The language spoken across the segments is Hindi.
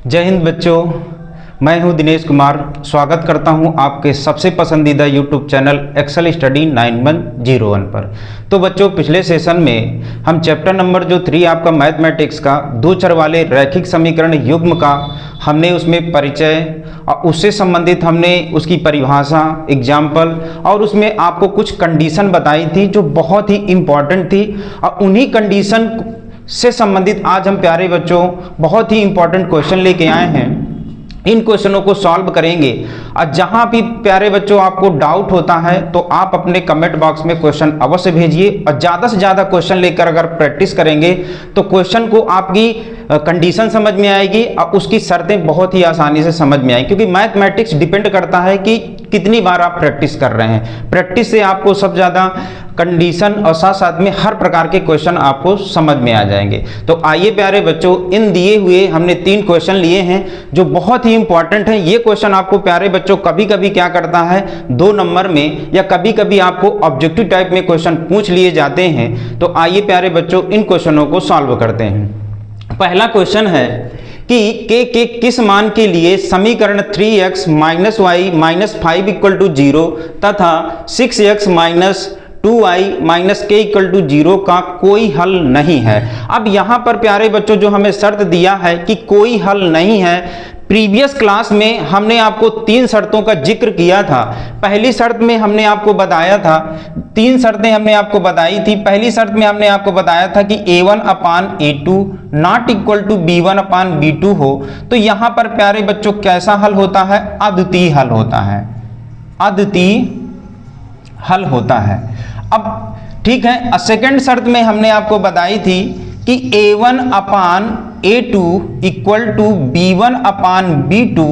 जय हिंद बच्चों, मैं हूं दिनेश कुमार। स्वागत करता हूं आपके सबसे पसंदीदा YouTube चैनल एक्सेल स्टडी 9101 पर। तो बच्चों, पिछले सेशन में हम चैप्टर नंबर जो 3 आपका मैथमेटिक्स का दो चर वाले रैखिक समीकरण युग्म का हमने उसमें परिचय और उससे संबंधित हमने उसकी परिभाषा, एग्जाम्पल और उसमें आपको कुछ कंडीशन बताई थी जो बहुत ही इम्पॉर्टेंट थी। और उन्हीं कंडीशन से संबंधित आज हम प्यारे बच्चों बहुत ही इंपॉर्टेंट क्वेश्चन लेके आए हैं। इन क्वेश्चनों को सॉल्व करेंगे और जहां भी प्यारे बच्चों आपको डाउट होता है तो आप अपने कमेंट बॉक्स में क्वेश्चन अवश्य भेजिए। और ज़्यादा से ज़्यादा क्वेश्चन लेकर अगर प्रैक्टिस करेंगे तो क्वेश्चन को आपकी कंडीशन समझ में आएगी और उसकी शर्तें बहुत ही आसानी से समझ में आएगी, क्योंकि मैथमेटिक्स डिपेंड करता है कि कितनी बार आप प्रैक्टिस कर रहे हैं। प्रैक्टिस से आपको सब ज़्यादा कंडीशन और साथ साथ में हर प्रकार के क्वेश्चन आपको समझ में आ जाएंगे। तो आइए प्यारे बच्चों, इन दिए हुए हमने 3 क्वेश्चन लिए हैं जो बहुत ही इंपॉर्टेंट हैं। ये क्वेश्चन आपको प्यारे बच्चों कभी कभी क्या करता है 2 नंबर में या कभी कभी आपको ऑब्जेक्टिव टाइप में क्वेश्चन पूछ लिए जाते हैं। तो आइए प्यारे बच्चों इन क्वेश्चनों को सॉल्व करते हैं। पहला क्वेश्चन है कि के किस मान के लिए समीकरण 3x minus Y minus 5 equal to 0 तथा 6x minus 2i minus K equal to 0 का कोई हल नहीं है। अब यहाँ पर प्यारे बच्चों जो हमें शर्त दिया है कि कोई हल नहीं है, प्रीवियस क्लास में हमने आपको 3 शर्तों का जिक्र किया था। पहली शर्त में हमने आपको बताया था, 3 शर्तें हमने आपको बताई थी। पहली शर्त में हमने आपको बताया था कि a1 upon a2 not equal to b1 upon b2 हो। तो यहाँ पर प्यारे बच्चों कैसा हल होता है? अद्वितीय हल होता है, अद्वितीय हल होता है। अब ठीक है, सेकेंड शर्त में हमने आपको बताई थी कि a1 upon a2 equal to b1 upon b2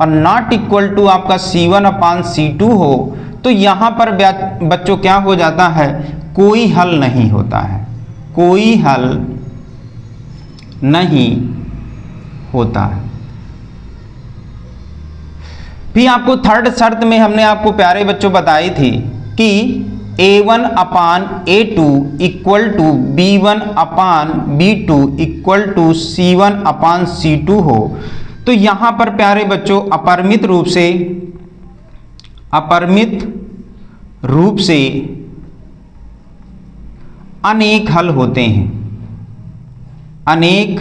और नॉट इक्वल टू आपका c1 अपान c2 हो। तो यहाँ पर बच्चों क्या हो जाता है? कोई हल नहीं होता है, कोई हल नहीं होता है। फिर आपको थर्ड शर्त में हमने आपको प्यारे बच्चों बताई थी कि a1 upon a2 equal to b1 upon b2 equal to c1 upon c2 हो। तो यहाँ पर प्यारे बच्चों अपरिमित रूप से अनेक हल होते हैं, अनेक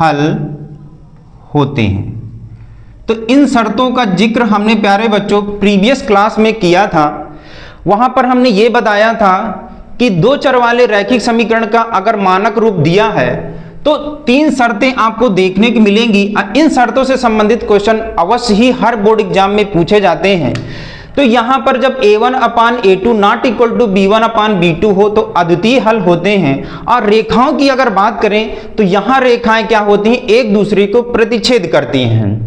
हल होते हैं। तो इन शर्तों का जिक्र हमने प्यारे बच्चों प्रीवियस क्लास में किया था। वहां पर हमने ये बताया था कि 2 चर वाले रैखिक समीकरण का अगर मानक रूप दिया है तो 3 शर्तें आपको देखने को मिलेंगी। इन शर्तों से संबंधित क्वेश्चन अवश्य ही हर बोर्ड एग्जाम में पूछे जाते हैं। तो यहां पर जब a1 upon a2 not equal to b1 upon b2 हो तो अद्वितीय हल होते हैं। और रेखाओं की अगर बात करें तो यहां रेखाएं क्या होती हैं? एक दूसरे को प्रतिच्छेद करती हैं।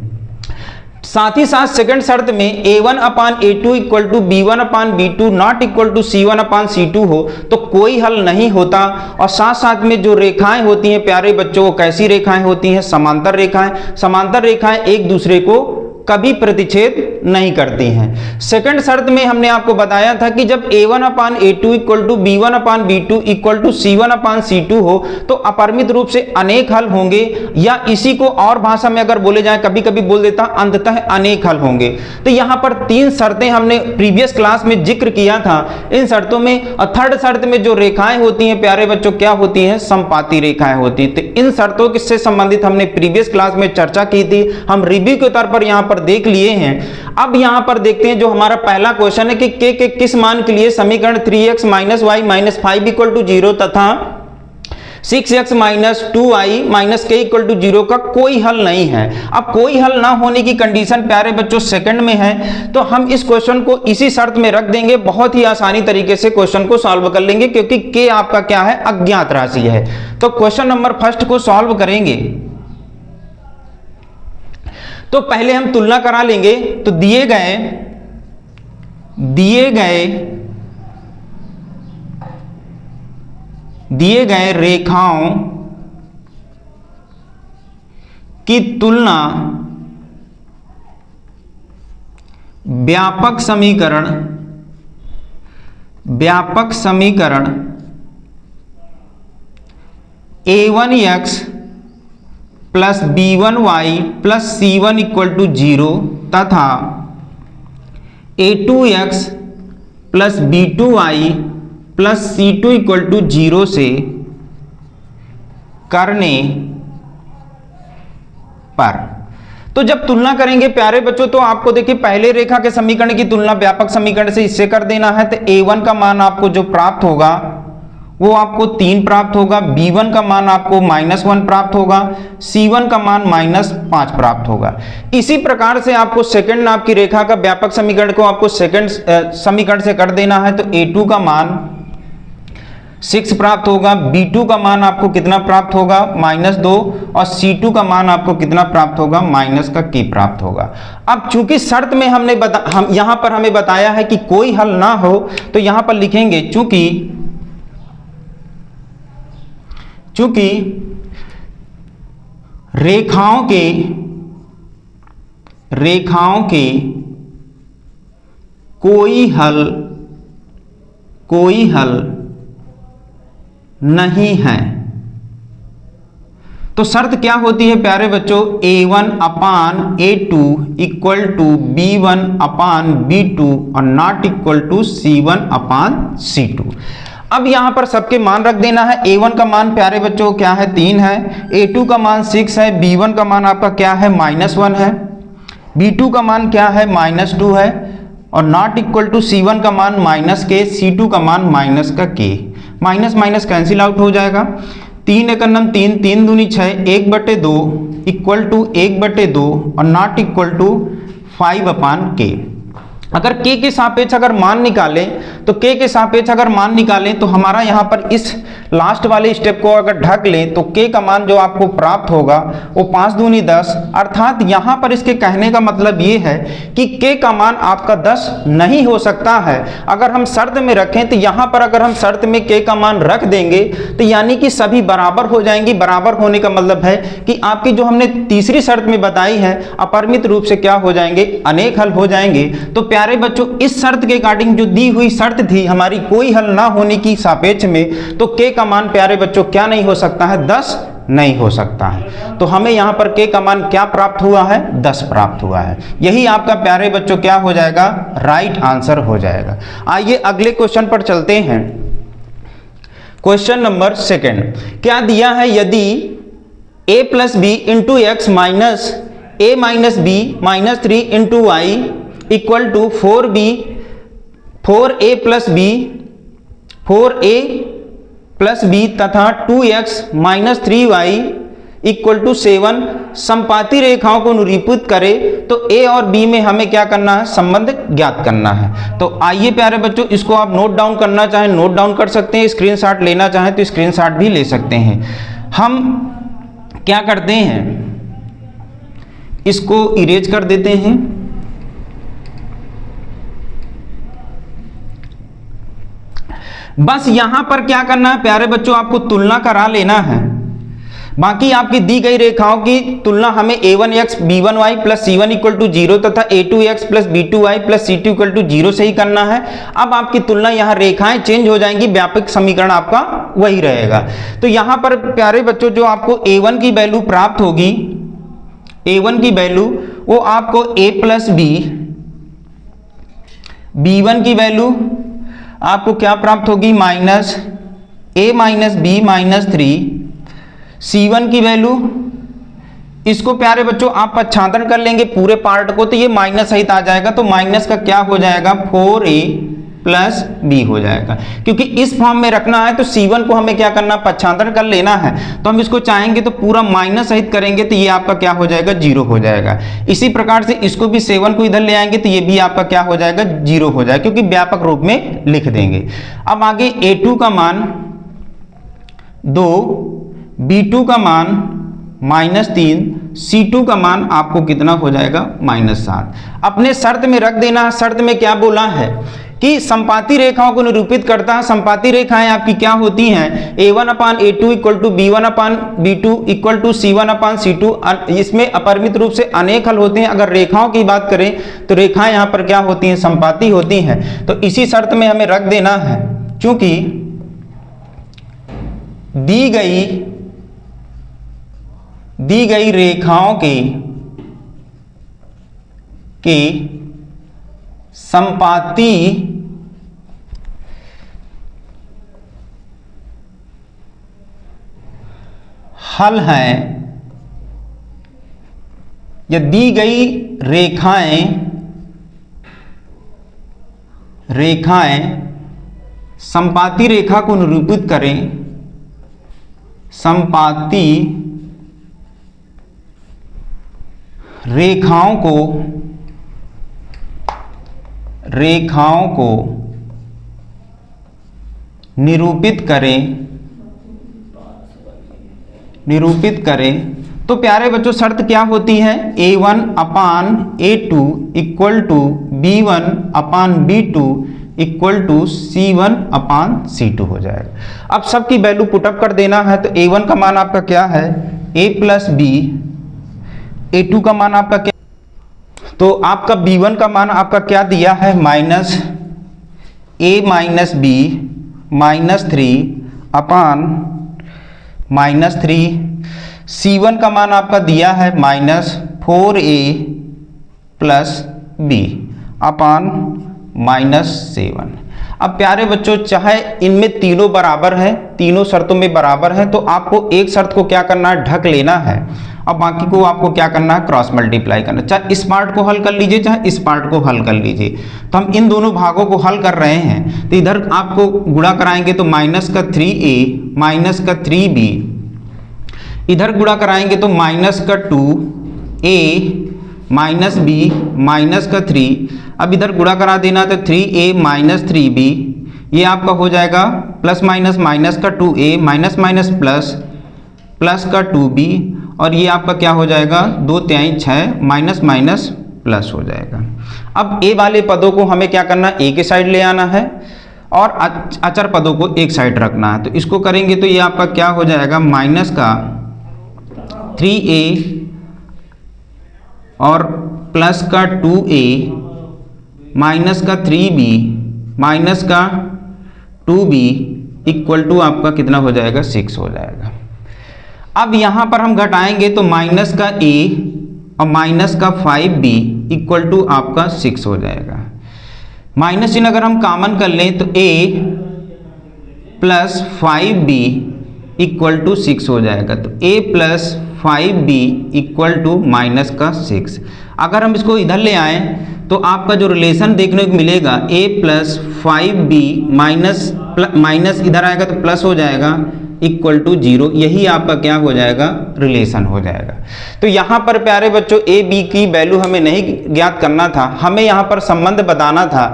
साथ ही साथ सेकंड शर्त में a1 upon a2 equal to b1 upon b2 not equal to c1 upon c2 हो तो कोई हल नहीं होता। और साथ साथ में जो रेखाएं होती हैं प्यारे बच्चों, वो कैसी रेखाएं होती हैं? समांतर रेखाएं। समांतर रेखाएं एक दूसरे को कभी प्रतिच्छेद नहीं करती हैं। सेकंड शर्त में हमने आपको बताया था कि जब a1 upon a2 equal to b1 upon b2 equal to c1 upon c2 हो तो अपरिमित रूप से अनेक हल होंगे, या इसी को और भाषा में अगर बोले जाए, कभी कभी बोल देता अंततः अनेक हल होंगे। तो यहाँ पर 3 शर्तें हमने प्रीवियस क्लास में जिक्र किया था। इन शर्तों में और थर्ड शर्त में जो रेखाएं होती हैं प्यारे बच्चों क्या होती हैं? समपाती रेखाएं होती हैं। तो इन शर्तों से संबंधित हमने प्रीवियस क्लास में चर्चा की थी, हम रिव्यू के तौर पर यहाँ पर देख लिए हैं। अब यहां पर देखते हैं जो हमारा पहला क्वेश्चन है कि के किस मान के लिए समीकरण 3x minus Y minus 5 equal to 0 तथा 6x minus 2i minus K equal to 0 का कोई हल नहीं है। अब कोई हल ना होने की कंडीशन प्यारे बच्चों सेकंड में है, तो हम इस क्वेश्चन को इसी शर्त में रख देंगे। बहुत ही आसानी तरीके से क्वेश्चन को सॉल्व कर लेंगे, क्योंकि के आपका क्या है? अज्ञात राशि है। तो क्वेश्चन नंबर फर्स्ट को सॉल्व करेंगे तो पहले हम तुलना करा लेंगे। तो दिए गए रेखाओं की तुलना व्यापक समीकरण a1x plus b1y plus c1 equal to 0 तथा a2x plus b2y plus c2 equal to 0 से करने पर। तो जब तुलना करेंगे प्यारे बच्चों, तो आपको देखिए पहले रेखा के समीकरण की तुलना व्यापक समीकरण से इससे कर देना है। तो a1 का मान आपको जो प्राप्त होगा वो आपको 3 प्राप्त होगा, b1 का मान आपको -1 प्राप्त होगा, c1 का मान -5 प्राप्त होगा। इसी प्रकार से आपको सेकंड आपकी रेखा का व्यापक समीकरण को आपको सेकंड समीकरण से कर देना है। तो a2 का मान 6 प्राप्त होगा, b2 का मान आपको कितना प्राप्त होगा -2 और c2 का मान आपको कितना प्राप्त होगा -k प्राप्त होगा। अब चूंकि शर्त में हम यहां पर हमें बताया है कि कोई हल ना हो, तो यहां पर लिखेंगे चूंकि रेखाओं के कोई हल नहीं है। तो शर्त क्या होती है प्यारे बच्चों, a1 upon a2 equal to b1 upon b2 और not equal to c1 upon c2। अब यहां पर सबके मान रख देना है। a1 का मान प्यारे बच्चों क्या है 3 है, a2 का मान 6 है, b1 का मान आपका क्या है -1 है, b2 का मान क्या है -2 है और नॉट इक्वल टू c1 का मान -k, c2 का मान -k। Minus minus cancel out हो जाएगा। 3 एकम 3, 3 दूनी 6, 1/2 इक्वल टू 1/2 और नॉट इक्वल टू 5/k। अगर k के सापेक्ष अगर मान निकालें तो k के सापेक्ष अगर मान निकालें तो हमारा यहाँ पर इस लास्ट वाले स्टेप को अगर ढक लें तो k का मान जो आपको प्राप्त होगा वो 5 दूनी 10, अर्थात यहाँ पर इसके कहने का मतलब ये है कि k का मान आपका 10 नहीं हो सकता है। अगर हम शर्त में रखें तो यहाँ पर अगर हम शर्त में k का मान रख देंगे तो यानी कि सभी बराबर हो जाएंगी। बराबर होने का मतलब है कि आपकी जो हमने तीसरी शर्त में बताई है अपरिमित रूप से क्या हो जाएंगे, अनेक हल हो जाएंगे। तो प्यारे बच्चों इस शर्त के अकॉर्डिंग जो दी हुई शर्त थी हमारी कोई हल ना होने की सापेक्ष में, तो k का मान प्यारे बच्चों क्या नहीं हो सकता है, 10 नहीं हो सकता है। तो हमें यहाँ पर k का मान क्या प्राप्त हुआ है, 10 प्राप्त हुआ है। यही आपका प्यारे बच्चों क्या हो जाएगा, राइट आंसर हो जाएगा। आइए अगले क्वेश्चन पर चलते हैं। क्वेश्चन नंबर 2 क्या दिया है, यदि a plus B into X minus a minus B minus 3 into Y equal to 4a plus B तथा 2x minus 3y equal to 7 समपाती रेखाओं को निरूपित करे, तो a और b में हमें क्या करना है, संबंध ज्ञात करना है। तो आइए प्यारे बच्चों इसको आप नोट डाउन करना चाहें नोट डाउन कर सकते हैं, स्क्रीनशॉट लेना चाहें तो स्क्रीनशॉट भी ले सकते हैं। हम क्या करते हैं, इसको इरेज कर देते हैं। बस यहां पर क्या करना है प्यारे बच्चों, आपको तुलना करा लेना है। बाकी आपकी दी गई रेखाओं की तुलना हमें a1x b1y plus c1 equal to 0 तथा a2x plus b2y plus c2 equal to 0 से ही करना है। अब आपकी तुलना यहाँ रेखाएं चेंज हो जाएंगी, व्यापक समीकरण आपका वही रहेगा। तो यहाँ पर प्यारे बच्चों जो आपको a1 की वैल्यू प्राप्त होगी, a1 की वैल्यू वो आपको a प्लस बी, b1 की वैल्यू आपको क्या प्राप्त होगी, minus a minus B minus 3, c1 की वैल्यू इसको प्यारे बच्चों आप पच्छादन कर लेंगे पूरे पार्ट को, तो ये माइनस सहित आ जाएगा। तो माइनस का क्या हो जाएगा, 4a प्लस b हो जाएगा। क्योंकि इस फॉर्म में रखना है तो c1 को हमें क्या करना, पच्छादन कर लेना है। तो हम इसको चाहेंगे तो पूरा माइनस सहित करेंगे तो ये आपका क्या हो जाएगा, 0 हो जाएगा। इसी प्रकार से इसको भी 7 को इधर ले आएंगे तो ये भी आपका क्या हो जाएगा, 0 हो जाएगा, क्योंकि व्यापक रूप में लिख देंगे। अब आगे a2 का मान 2, b2 का मान -3, c2 का मान आपको कितना हो जाएगा, -7। अपने शर्त में रख देना। शर्त में क्या बोला है कि समपाती रेखाओं को निरूपित करता है। समपाती रेखाएं आपकी क्या होती हैं, a1 upon a2 equal to b1 upon b2 equal to c1 upon c2। इसमें अपरिमित रूप से अनेक हल होते हैं। अगर रेखाओं की बात करें तो रेखाएं यहाँ पर क्या होती हैं, समपाती होती हैं। तो इसी शर्त में हमें रख देना है, क्योंकि दी गई रेखाओं के संपाती हल हैं, या दी गई रेखाएं संपाती रेखा को निरूपित करें, संपाती रेखाओं को निरूपित करें तो प्यारे बच्चों शर्त क्या होती है, A1 upon A2 equal to B1 upon B2 equal to C1 upon C2 हो जाएगा। अब सबकी वैल्यू पुटअप कर देना है, तो A1 का मान आपका क्या है A प्लस B, A2 का मान आपका क्या, तो आपका B1 का मान आपका क्या दिया है minus A minus B minus 3 upon minus 3, C1 का मान आपका दिया है minus 4A plus B upon minus 7। अब प्यारे बच्चों चाहे इनमें तीनों बराबर हैं, तीनों शर्तों में बराबर हैं, तो आपको एक शर्त को क्या करना है, ढक लेना है, अब बाकी को आपको क्या करना है, क्रॉस मल्टीप्लाई करना। चाहे इस पार्ट को हल कर लीजिए, चाहे इस पार्ट को हल कर लीजिए। तो हम इन दोनों भागों को हल कर रहे हैं, तो इधर आपको गुणा कराएंगे तो माइनस का 3A माइनस का 3B, इधर गुणा कराएंगे तो माइनस का 2A माइनस B माइनस का 3, अब इधर गुणा करा देना तो 3A माइनस 3B, ये आपका हो जाएगा प्लस माइनस माइनस का 2A minus minus plus plus का 2B, और ये आपका क्या हो जाएगा 2 3 6 माइनस माइनस प्लस हो जाएगा। अब ए वाले पदों को हमें क्या करना है, ए के साइड ले आना है और अचर पदों को एक साइड रखना है। तो इसको करेंगे तो ये आपका क्या हो जाएगा माइनस का 3A और प्लस का 2A माइनस का 3B माइनस का 2B इक्वल टू आपका कितना हो जाएगा 6 हो जाएगा। अब यहाँ पर हम घटाएंगे तो माइनस का A और माइनस का 5B इक्वल टू आपका 6 हो जाएगा। माइनस चिन्ह अगर हम कॉमन कर लें तो A plus 5B equal to 6 हो जाएगा। तो A plus 5B equal to minus का 6। अगर हम इसको इधर ले आएँ तो आपका जो रिलेशन देखने को मिलेगा A प्लस 5B माइनस इधर आएगा तो प्लस हो जाएगा इक्वल टू 0, यही आपका क्या हो जाएगा रिलेशन हो जाएगा। तो यहाँ पर प्यारे बच्चों ए बी की वैल्यू हमें नहीं ज्ञात करना था, हमें यहाँ पर संबंध बताना था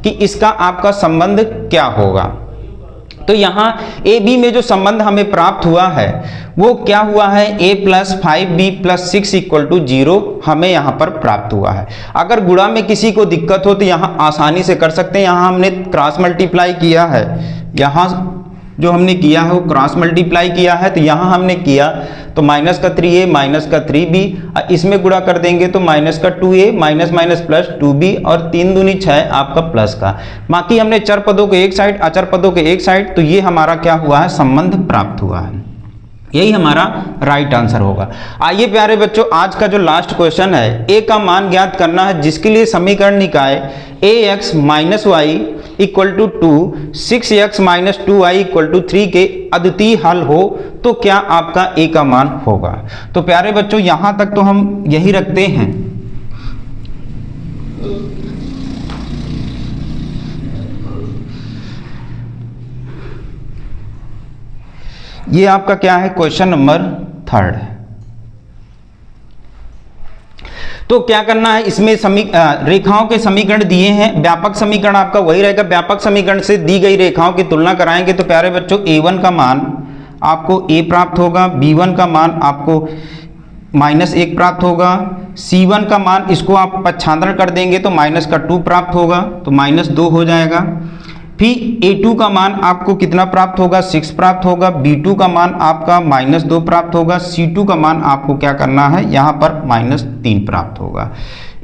कि इसका आपका संबंध क्या होगा। तो यहाँ ए बी में जो संबंध हमें प्राप्त हुआ है वो क्या हुआ है, a plus 5b plus 6 equal to 0 हमें यहाँ पर प्राप्त हुआ है। अगर गुणा में किसी को दिक्कत हो तो यहाँ आसानी से कर सकते हैं। यहाँ हमने क्रॉस मल्टीप्लाई किया है, यहाँ जो हमने किया है वो क्रॉस मल्टीप्लाई किया है, तो यहाँ हमने किया तो माइनस का 3A माइनस का 3B, इसमें गुणा कर देंगे तो माइनस का 2A minus minus plus 2B और 3 दूनी 6 आपका प्लस का। बाकी हमने चर पदों के एक साइड अचर पदों के एक साइड, तो ये हमारा क्या हुआ है संबंध प्राप्त हुआ है, यही हमारा राइट आंसर होगा। आइए प्यारे बच्चों आज का जो लास्ट क्वेश्चन है, a का मान ज्ञात करना है जिसके लिए समीकरण निकाय ax minus Y equal to 2 6x minus 2y equal to 3 के अद्वितीय हल हो तो क्या आपका a का मान होगा। तो प्यारे बच्चों यहां तक तो हम यही रखते हैं। ये आपका क्या है क्वेश्चन नंबर 3 है। तो क्या करना है, इसमें रेखाओं के समीकरण दिए हैं, व्यापक समीकरण आपका वही रहेगा। व्यापक समीकरण से दी गई रेखाओं की तुलना कराएंगे तो प्यारे बच्चों a1 का मान आपको a प्राप्त होगा, b1 का मान आपको -1 प्राप्त होगा, c1 का मान इसको आप पक्षांतरण कर देंगे तो -2 प्राप्त होगा, तो -2 हो जाएगा। फिर a2 का मान आपको कितना प्राप्त होगा 6 प्राप्त होगा, b2 का मान आपका -2 प्राप्त होगा, c2 का मान आपको क्या करना है यहाँ पर -3 प्राप्त होगा।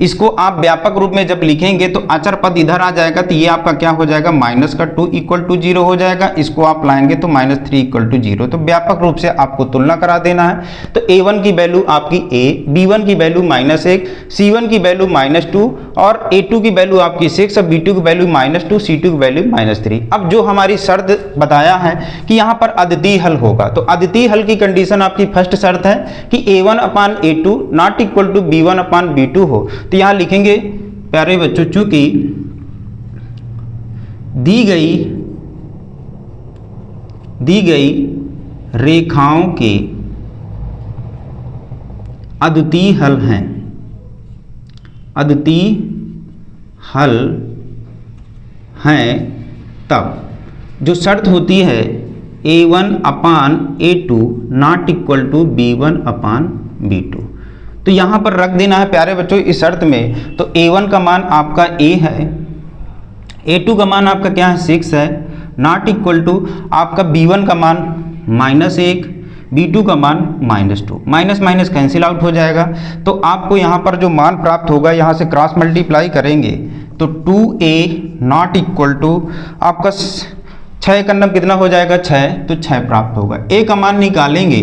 इसको आप व्यापक रूप में जब लिखेंगे तो अचर पद इधर आ जाएगा, तो ये आपका क्या हो जाएगा, माइनस का 2 इक्वल टू 0 हो जाएगा। इसको आप लाएंगे तो -3 इक्वल टू 0। तो व्यापक रूप से आपको तुलना करा देना है। तो a1 की वैल्यू आपकी a, b1 की वैल्यू -1, c1 की वैल्यू -2 और a2 की वैल्यू आपकी 6 और b2 की वैल्यू -2, c2 की वैल्यू -3। अब जो हमारी शर्त बताया है कि यहाँ पर अद्वितीय हल होगा, तो अद्वितीय हल की कंडीशन आपकी फर्स्ट शर्त है कि a1 upon a2 not equal to b1 upon b2 हो। तो यहाँ लिखेंगे प्यारे बच्चों, चूंकि दी गई रेखाओं के अद्वितीय हल हैं, अद्वितीय हल हैं, तब जो शर्त होती है a1 upon a2 not equal to b1 upon b2। तो यहाँ पर रख देना है प्यारे बच्चों इस शर्त में। तो a1 का मान आपका a है, a2 का मान आपका क्या है 6 है, नॉट इक्वल टू आपका b1 का मान -1, b2 का मान -2, माइनस माइनस कैंसिल आउट हो जाएगा। तो आपको यहाँ पर जो मान प्राप्त होगा, यहाँ से क्रॉस मल्टीप्लाई करेंगे तो 2a नॉट इक्वल टू आपका 6 का नंबर कितना हो जाएगा 6, तो 6 प्राप्त होगा। a का मान निकालेंगे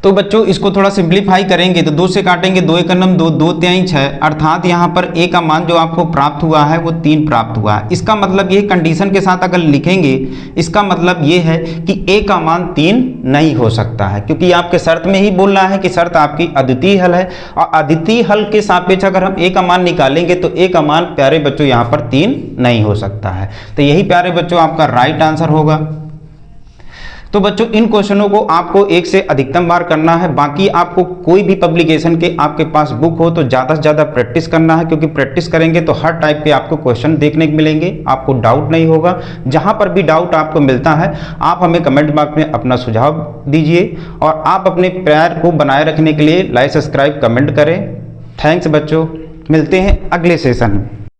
तो बच्चों इसको थोड़ा सिंप्लीफाई करेंगे तो 2 से काटेंगे, 2 एक नंबर 2, 2 तिहाई 6, अर्थात यहाँ पर a का मान जो आपको प्राप्त हुआ है वो 3 प्राप्त हुआ है। इसका मतलब ये कंडीशन के साथ अगर लिखेंगे, इसका मतलब ये है कि a का मान 3 नहीं हो सकता है, क्योंकि आपके शर्त में ही बोल रहा है कि शर्त आपकी अद्वितीय हल है और अद्वितीय हल के सापेक्ष अगर हम a का मान निकालेंगे तो a का मान प्यारे बच्चों यहाँ पर 3 नहीं हो सकता है। तो यही प्यारे बच्चों आपका राइट आंसर होगा। तो बच्चों इन क्वेश्चनों को आपको एक से अधिकतम बार करना है। बाकी आपको कोई भी पब्लिकेशन के आपके पास बुक हो तो ज़्यादा से ज़्यादा प्रैक्टिस करना है, क्योंकि प्रैक्टिस करेंगे तो हर टाइप के आपको क्वेश्चन देखने को मिलेंगे, आपको डाउट नहीं होगा। जहां पर भी डाउट आपको मिलता है आप हमें कमेंट बॉक्स में अपना सुझाव दीजिए और आप अपने प्यार को बनाए रखने के लिए लाइक, सब्सक्राइब, कमेंट करें। थैंक्स बच्चों, मिलते हैं अगले सेशन में।